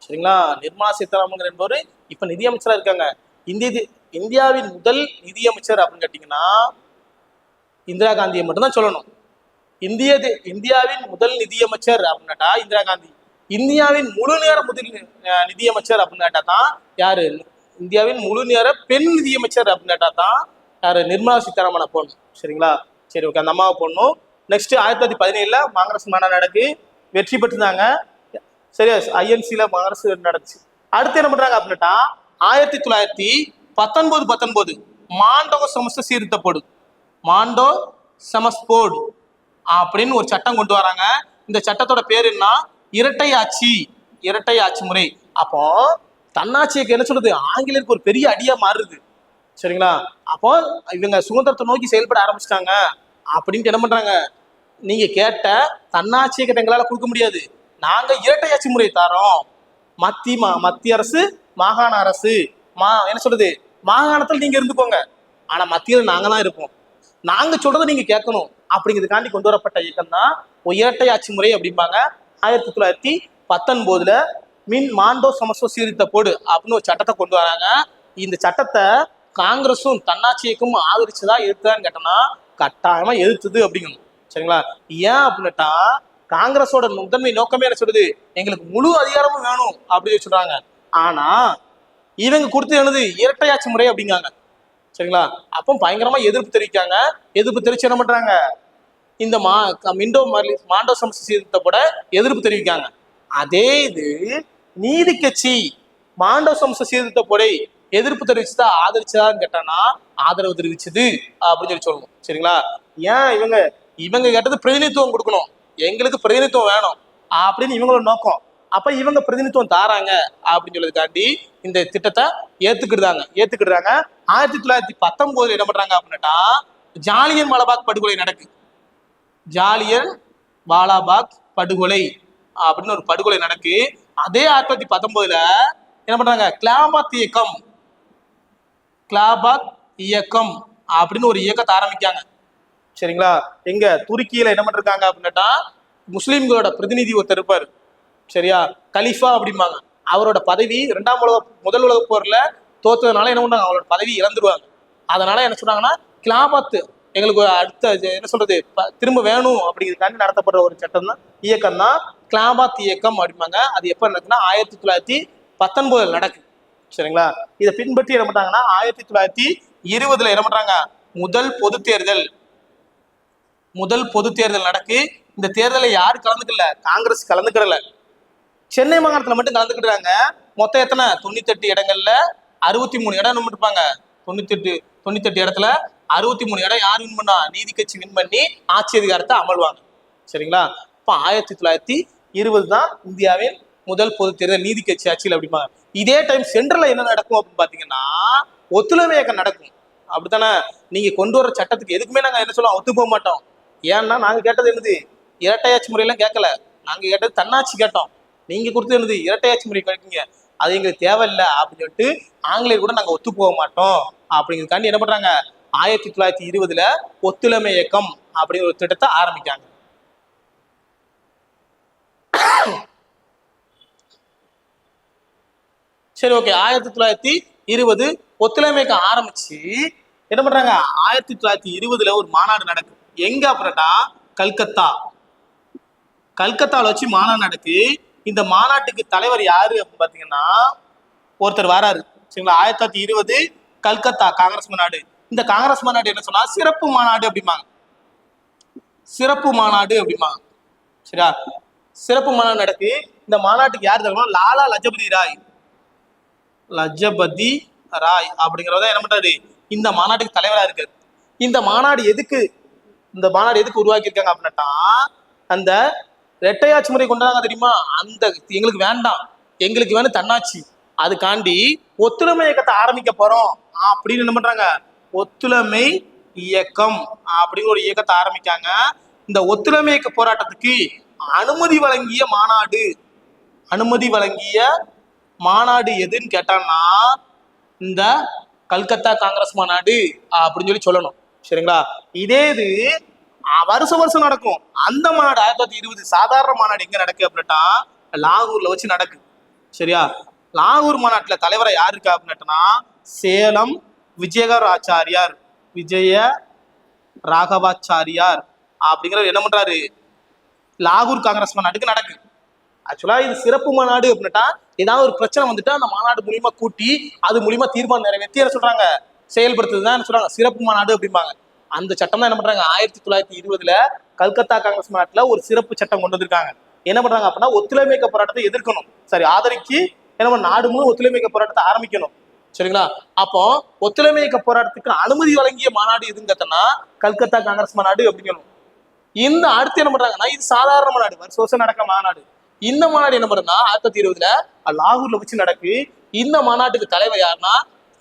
சரிங்களா. நிர்மலா சீதாராமன் என்பவர் இப்ப நிதியமைச்சரா இருக்காங்க. இந்தியாவின் முதல் நிதியமைச்சர் அப்படின்னு கேட்டீங்கன்னா இந்திரா காந்தியை மட்டும்தான் சொல்லணும். இந்தியாவின் முதல் நிதியமைச்சர் அப்படின்னாட்டா இந்திரா காந்தி. இந்தியாவின் முழு நேர முதல் நிதியமைச்சர் அப்படின்னு கேட்டா தான் யாரு, இந்தியாவின் முழு நேர பெண் நிதியமைச்சர் அப்படின்னு கேட்டா தான் யாரு, நிர்மலா சீதாராமனை போடணும். சரிங்களா. சரி, ஓகே, அந்த அம்மாவை போடணும். நெக்ஸ்ட் 1917 காங்கிரஸ் மாநாடு நடக்கு, வெற்றி பெற்றுதாங்க. சரியா. ஐஎன்சில காங்கிரஸ் நடந்துச்சு. அடுத்து என்ன பண்றாங்க அப்படின்னா 1919 மாண்டோ சமஸ்த சீர்திருத்த போடு, மாண்டோ சமஸ்போர்டு அப்படின்னு ஒரு சட்டம் கொண்டு வராங்க. இந்த சட்டத்தோட பேர் என்ன, இரட்டை ஆட்சி முறை. அப்போ தன்னாட்சிக்கு என்ன சொல்றது, ஆங்கிலேயருக்கு ஒரு பெரிய அடியா மாறுது. சரிங்களா. அப்போ இவங்க சுதந்திரத்தை நோக்கி செயல்பட ஆரம்பிச்சிட்டாங்க. அப்படின்ட்டு என்ன பண்றாங்க, நீங்க கேட்ட தன்னாட்சி இயக்கத்தை எங்களால கொடுக்க முடியாது, நாங்க இரட்டை ஆட்சி முறை தாரோம். மத்திய அரசு மாகாண அரசு என்ன சொல்றது, மாகாணத்தில் நீங்க இருந்துக்கோங்க, ஆனா மத்தியில் நாங்க தான் இருப்போம், நாங்க சொல்றதை நீங்க கேட்கணும் அப்படிங்கிறதுக்காண்டி கொண்டு வரப்பட்ட இயக்கம் தான் இரட்டை ஆட்சி முறை அப்படிம்பாங்க. 1919 மாண்டோ சமஸ்வ சீர்திருத்த போடு அப்படின்னு ஒரு சட்டத்தை கொண்டு வராங்க. இந்த சட்டத்தை காங்கிரஸும் தன்னாட்சி இயக்கமும் ஆதரிச்சுதா எதிர்த்தான்னு கேட்டோம்னா கட்டாயமா எதிர்த்துது அப்படிங்கணும். சரிங்களா. ஏன் அப்படின்னுட்டா காங்கிரஸோட முதன்மை நோக்கமே என்ன சொல்றது, எங்களுக்கு முழு அதிகாரமும் வேணும் அப்படின்னு சொல்றாங்க. ஆனா இவங்க கொடுத்து என்னது இரட்டை ஆட்சி முறை அப்படிங்காங்க. சரிங்களா. அப்போ பயங்கரமா எதிர்ப்பு தெரிவிக்காங்க. எதிர்ப்பு தெரிவிச்சு என்ன பண்றாங்க, இந்த மாண்டோ சமஸ்த சீர்திருத்த போட எதிர்ப்பு தெரிவிக்காங்க. அதே இது நீதி கட்சி மாண்டோ சமஸ்த சீர்திருத்த போடை எதிர்ப்பு தெரிவிச்சுதா ஆதரிச்சதான்னு கேட்டானா ஆதரவு தெரிவிச்சது அப்படின்னு சொல்லணும். சரிங்களா. ஏன் இவங்க கேட்டது பிரதிநிதித்துவம் கொடுக்கணும், எங்களுக்கு பிரதிநிதித்துவம் வேணும் அப்படின்னு இவங்களோட நோக்கம். அப்ப இவங்க பிரதிநிதித்துவம் தாராங்க அப்படின்னு சொல்லதுக்காண்டி இந்த திட்டத்தை ஏத்துக்கிடுறாங்க. 1919 என்ன பண்றாங்க அப்படின்னா ஜாலியன் வாலாபாக் படுகொலை நடக்கு. ஜாலியன் வாலாபாக் படுகொலை அப்படின்னு ஒரு படுகொலை நடக்கு. அதே 1919 என்ன பண்றாங்க, கிளாபாத் இயக்கம் அப்படின்னு ஒரு இயக்கத்தை ஆரம்பிக்காங்க. சரிங்களா. எங்க துருக்கியில என்ன பண்றாங்க அப்படின்னா முஸ்லிம்களோட பிரதிநிதி ஒருத்தர் இருப்பாரு. சரியா, கலிஃபா அப்படிம்பாங்க. அவரோட பதவி முதல் உலக போர்ல தோத்ததுனால என்ன பண்ணாங்க, அவரோட பதவி இழந்துருவாங்க. அதனால என்ன சொல்றாங்கன்னா கிளாபாத் எங்களுக்கு அடுத்த என்ன சொல்றது திரும்ப வேணும் அப்படிங்கிறதுக்காண்டி நடத்தப்படுற ஒரு சட்டம் தான் இயக்கம் தான் கிளாபாத் இயக்கம் அப்படிம்பாங்க. அது எப்ப நடக்குன்னா 1919 நடக்கு. சரிங்களா. இதை பின்பற்றி என்ன பண்றாங்கன்னா 1920 என்ன பண்றாங்க, முதல் பொது தேர்தல் நடக்கு. இந்த தேர்தலை யாரு கலந்துக்கல, காங்கிரஸ் கலந்துக்கிடல. சென்னை மாகாணத்துல மட்டும் கலந்துக்கிட்டாங்க. மொத்தம் எத்தனை, 98 இடங்கள்ல 63 இடம் நம்ம இருப்பாங்க. 98 இடத்துல 63 இடம் யார் வின் பண்ணா, நீதி கட்சி வின் பண்ணி ஆட்சி அதிகாரத்தை அமல்வாங்க. சரிங்களா. அப்ப 1920 தான் இந்தியாவின் முதல் பொது தேர்தல் நீதி கட்சி ஆட்சியில் அப்படிமா. இதே டைம் சென்ட்ரல்ல என்ன நடக்கும் அப்படின்னு பாத்தீங்கன்னா ஒத்துழைமை இயக்கம் நடக்கும். அப்படித்தானே? நீங்க கொண்டு வர சட்டத்துக்கு எதுக்குமே நாங்க என்ன சொல்லுவோம், ஒத்து போக மாட்டோம். ஏன்னா நாங்க கேட்டது என்னது, இரட்டையாட்சி முறையெல்லாம் கேட்கல. நாங்க கேட்டது தன்னாட்சி கேட்டோம். நீங்க கொடுத்தது என்னது, இரட்டையாட்சி முறை கேட்கீங்க, அது எங்களுக்கு தேவையில்லை அப்படின்னு சொல்லிட்டு ஆங்கிலேயர் கூட நாங்க ஒத்து போக மாட்டோம் அப்படிங்கிறதுக்காண்டி என்ன பண்றாங்க, 1920 ஒத்துழைமை இயக்கம் அப்படிங்கிற ஒரு திட்டத்தை ஆரம்பிக்காங்க. சரி, ஓகே. 1920 ஒத்துழைமை இயக்கம் ஆரம்பிச்சு என்ன பண்றாங்க, 1920 ஒரு மாநாடு நடக்குது. எங்க அப்படின்னா கல்கத்தா. கல்கத்தாவில் வச்சு மாநாடு நடக்கு. இந்த மாநாட்டுக்கு தலைவர் யாரு அப்படின்னு பாத்தீங்கன்னா ஒருத்தர் வராரு. சரிங்களா? 1920 கல்கத்தா காங்கிரஸ் மாநாடு. இந்த காங்கிரஸ் மாநாடு என்ன சொன்னா சிறப்பு மாநாடு அப்படிம்பாங்க. சிறப்பு மாநாடு அப்படிம்பாங்க. சரியா? சிறப்பு மாநாடு நடக்கு. இந்த மாநாட்டுக்கு யார் தலைவர், லாலா லஜபதி ராய். லஜபதி ராய் அப்படிங்கிறத என்ன பண்றாரு, இந்த மாநாட்டுக்கு தலைவரா இருக்காரு. இந்த மாநாடு எதுக்கு உருவாக்கி இருக்காங்க அப்படின்னா, அந்த இரட்டையாட்சி முறை கொண்டாங்க தெரியுமா, அந்த எங்களுக்கு வேண்டாம், எங்களுக்கு வேணும் தன்னாட்சி, அதுக்காண்டி ஒத்துழைமை இயக்கத்தை ஆரம்பிக்க போறோம் அப்படின்னு என்ன பண்றாங்க, ஒத்துழைமை இயக்கம் அப்படிங்கிற ஒரு இயக்கத்தை ஆரம்பிக்காங்க. இந்த ஒத்துழைமை இயக்க போராட்டத்துக்கு அனுமதி வழங்கிய மாநாடு எதுன்னு கேட்டான்னா இந்த கல்கத்தா காங்கிரஸ் மாநாடு அப்படின்னு சொல்லணும். சரிங்களா? இதே இது வருஷம் நடக்கும். அந்த மாநாடு 1920 சாதாரண மாநாடு எங்க நடக்கு அப்படின்னா லாகூர்ல வச்சு நடக்கு. சரியா? லாகூர் மாநாட்டுல தலைவரை யாரு இருக்கா அப்படின்னா சேலம் விஜய ராகவாச்சாரியார் அப்படிங்கிற என்ன பண்றாரு, லாகூர் காங்கிரஸ் மாநாட்டுக்கு நடக்கு. ஆக்சுவலா இது சிறப்பு மாநாடு அப்படின்னா ஏதாவது ஒரு பிரச்சனை வந்துட்டு அந்த மாநாடு மூலியமா கூட்டி அது மூலியமா தீர்மானம் நிறைவேற்றி என்ன சொல்றாங்க, செயல்படுத்துறதுதான் என்ன சொல்றாங்க சிறப்பு மாநாடு அப்படிம்பாங்க. அந்த சட்டம் தான் என்ன பண்றாங்க 1920 கல்கத்தா காங்கிரஸ் மாநாட்டுல ஒரு சிறப்பு சட்டம் கொண்டு வந்திருக்காங்க. என்ன பண்றாங்க அப்படின்னா ஒத்துழைமை இயக்க போராட்டத்தை எதிர்க்கணும், சரி ஆதரிக்கு என்ன நாடு முழு ஒத்துழைமை இயக்க போராட்டத்தை ஆரம்பிக்கணும். சரிங்களா? அப்போ ஒத்துழைமை இயக்க போராட்டத்துக்கு அனுமதி வழங்கிய மாநாடு எதுன்னு கேட்டோம்னா கல்கத்தா காங்கிரஸ் மாநாடு அப்படிங்கணும். இந்த அடுத்து என்ன பண்றாங்கன்னா இது சாதாரண மாநாடு, வருஷம் நடக்கிற மாநாடு. இந்த மாநாடு என்ன பண்ணுறா 1920 லாகூர்ல வச்சு நடக்கு. இந்த மாநாட்டுக்கு தலைவர் யாருன்னா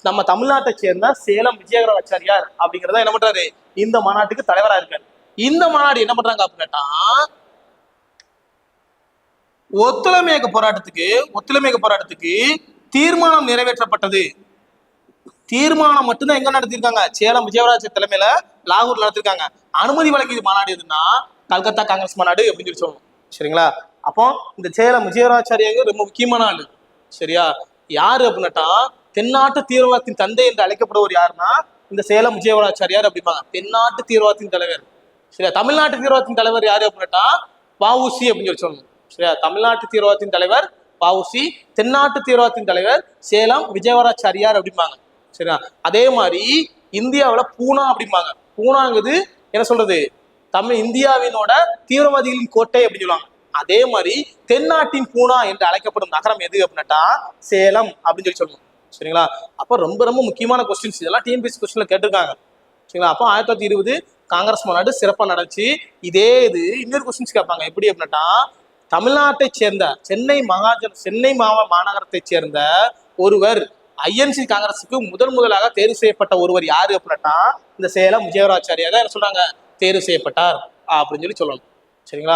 நம்ம தமிழ்நாட்டை சேர்ந்த சேலம் விஜயராகவாச்சாரியார் அப்படிங்கிறத என்ன பண்றாரு, இந்த மாநாட்டுக்கு தலைவரா இருக்காரு. இந்த மாநாடு என்ன பண்றாங்க அப்படின்னா ஒத்துழைமை இயக்க போராட்டத்துக்கு தீர்மானம் நிறைவேற்றப்பட்டது. தீர்மானம் மட்டும்தான் எங்க நடத்திருக்காங்க, சேலம் விஜயராஜ் தலைமையில லாகூர் நடத்திருக்காங்க. அனுமதி வழங்கிய மாநாடு எதுன்னா கல்கத்தா காங்கிரஸ் மாநாடு அப்படின்னு சொல்லி சொல்லணும். சரிங்களா? அப்போ இந்த சேலம் விஜயராச்சாரியாங்க ரொம்ப முக்கியமான ஆளு. சரியா? யாரு அப்படின்னாட்டா தென்னாட்டு தீவிரவாதத்தின் தந்தை என்று அழைக்கப்படுவர் யாருன்னா இந்த சேலம் விஜயராச்சாரியார் அப்படிம்பாங்க. தென்னாட்டு தீவிரவாதத்தின் தலைவர். சரியா? தமிழ்நாட்டு தீவிரவாதத்தின் தலைவர் யாரு அப்படின்னாட்டா வஉசி அப்படின்னு சொல்லி சொல்லணும். சரியா? தமிழ்நாட்டு தீவிரவாதத்தின் தலைவர் வஉசி, தென்னாட்டு தீவிரவாதத்தின் தலைவர் சேலம் விஜயராச்சாரியார் அப்படிம்பாங்க. சரியா? அதே மாதிரி இந்தியாவில பூனா அப்படிம்பாங்க. பூனாங்கிறது என்ன சொல்றது, இந்தியாவினோட தீவிரவாதிகளின் கோட்டை அப்படின்னு சொல்லுவாங்க. அதே மாதிரி தென்னாட்டின் பூனா என்று அழைக்கப்படும் நகரம் எது அப்படின்னா சேலம் அப்படின்னு சொல்லணும். சரிங்களா? அப்ப ரொம்ப ரொம்ப முக்கியமான கொஸ்டின்ஸ் இதெல்லாம் டிஎன்பிஎஸ்சி கொஸ்டின்ல கேட்டிருக்காங்க. சரிங்களா? அப்போ 1920 காங்கிரஸ் மாநாடு சிறப்பா நடந்துச்சு. இதே இது இன்னொரு கொஸ்டின்ஸ் கேட்பாங்க. எப்படி அப்படின்னா தமிழ்நாட்டை சேர்ந்த சென்னை மாநகரத்தை சேர்ந்த ஒருவர் ஐஎன்சி காங்கிரஸுக்கு முதலாக தேர்வு செய்யப்பட்ட ஒருவர் யாரு அப்படின்னா இந்த சேலம் விஜயராச்சாரியார் தான் என்ன சொல்றாங்க தேர்வு செய்யப்பட்டார் அப்படின்னு சொல்லணும். சரிங்களா?